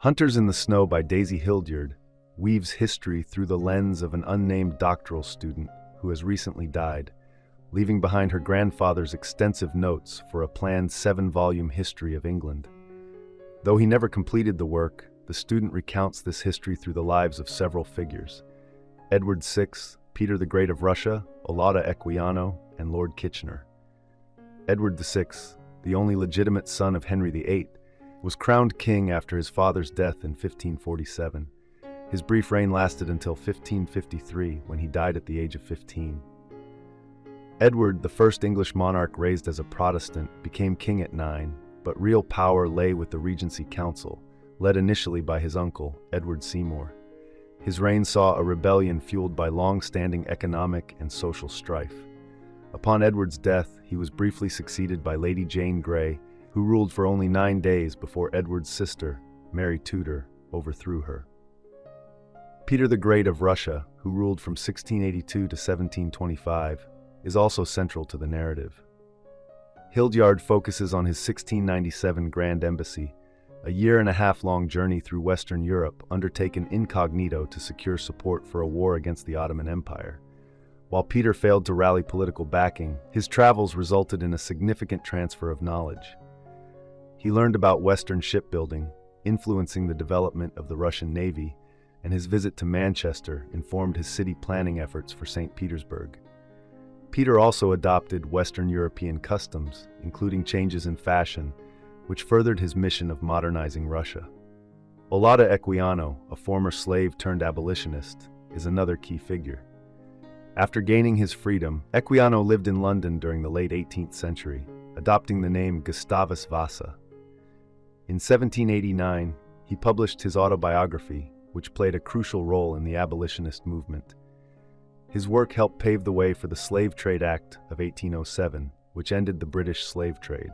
Hunters in the Snow by Daisy Hildyard weaves history through the lens of an unnamed doctoral student who has recently died, leaving behind her grandfather's extensive notes for a planned 7-volume history of England. Though he never completed the work, the student recounts this history through the lives of several figures: Edward VI, Peter the Great of Russia, Olaudah Equiano, and Lord Kitchener. Edward VI, the only legitimate son of Henry VIII, was crowned king after his father's death in 1547. His brief reign lasted until 1553, when he died at the age of 15. Edward, the first English monarch raised as a Protestant, became king at 9, but real power lay with the Regency Council, led initially by his uncle, Edward Seymour. His reign saw a rebellion fueled by long-standing economic and social strife. Upon Edward's death, he was briefly succeeded by Lady Jane Grey, who ruled for only 9 days before Edward's sister, Mary Tudor, overthrew her. Peter the Great of Russia, who ruled from 1682 to 1725, is also central to the narrative. Hildyard focuses on his 1697 Grand Embassy, a year-and-a-half-long journey through Western Europe undertaken incognito to secure support for a war against the Ottoman Empire. While Peter failed to rally political backing, his travels resulted in a significant transfer of knowledge. He learned about Western shipbuilding, influencing the development of the Russian Navy, and his visit to Manchester informed his city planning efforts for St. Petersburg. Peter also adopted Western European customs, including changes in fashion, which furthered his mission of modernizing Russia. Olaudah Equiano, a former slave turned abolitionist, is another key figure. After gaining his freedom, Equiano lived in London during the late 18th century, adopting the name Gustavus Vasa. In 1789, he published his autobiography, which played a crucial role in the abolitionist movement. His work helped pave the way for the Slave Trade Act of 1807, which ended the British slave trade.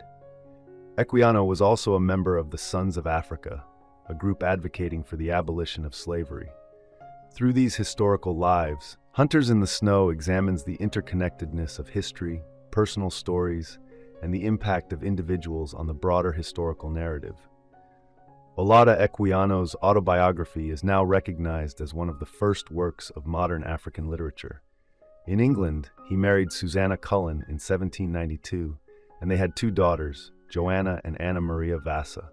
Equiano was also a member of the Sons of Africa, a group advocating for the abolition of slavery. Through these historical lives, Hunters in the Snow examines the interconnectedness of history, personal stories, and the impact of individuals on the broader historical narrative. Olaudah Equiano's autobiography is now recognized as one of the first works of modern African literature. In England, he married Susanna Cullen in 1792, and they had 2 daughters, Joanna and Anna Maria Vasa.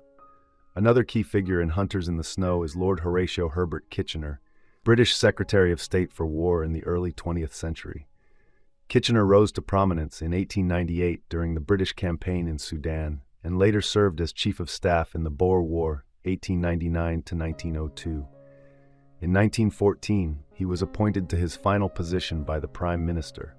Another key figure in Hunters in the Snow is Lord Horatio Herbert Kitchener, British Secretary of State for War in the early 20th century. Kitchener rose to prominence in 1898 during the British campaign in Sudan, and later served as Chief of Staff in the Boer War, 1899 to 1902. In 1914, he was appointed to his final position by the Prime Minister.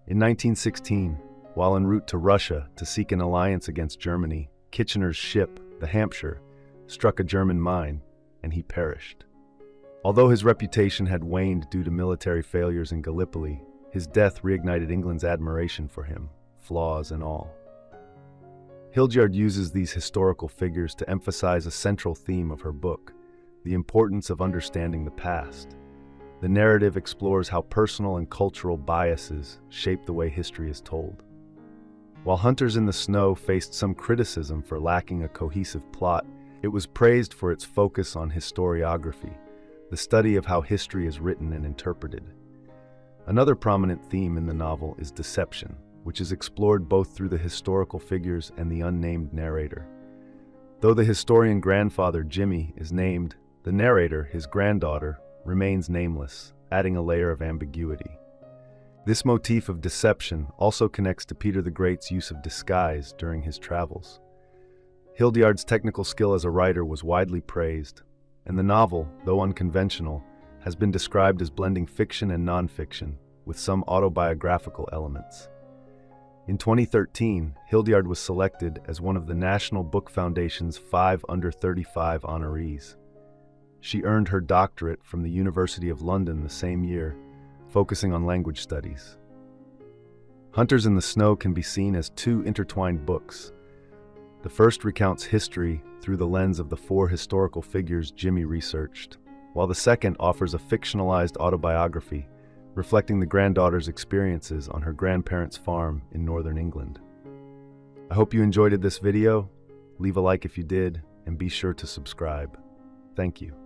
In 1916, while en route to Russia to seek an alliance against Germany, Kitchener's ship, the Hampshire, struck a German mine, and he perished. Although his reputation had waned due to military failures in Gallipoli, his death reignited England's admiration for him, flaws and all. Hildyard uses these historical figures to emphasize a central theme of her book: the importance of understanding the past. The narrative explores how personal and cultural biases shape the way history is told. While Hunters in the Snow faced some criticism for lacking a cohesive plot, it was praised for its focus on historiography, the study of how history is written and interpreted. Another prominent theme in the novel is deception, which is explored both through the historical figures and the unnamed narrator. Though the historian grandfather Jimmy is named, the narrator, his granddaughter, remains nameless, adding a layer of ambiguity. This motif of deception also connects to Peter the Great's use of disguise during his travels. Hildyard's technical skill as a writer was widely praised, and the novel, though unconventional, has been described as blending fiction and nonfiction, with some autobiographical elements. In 2013, Hildyard was selected as one of the National Book Foundation's 5 under-35 honorees. She earned her doctorate from the University of London the same year, focusing on language studies. Hunters in the Snow can be seen as 2 intertwined books. The first recounts history through the lens of the 4 historical figures Jimmy researched, while the second offers a fictionalized autobiography reflecting the granddaughter's experiences on her grandparents' farm in northern England. I hope you enjoyed this video. Leave a like if you did, and and be sure to subscribe. Thank you.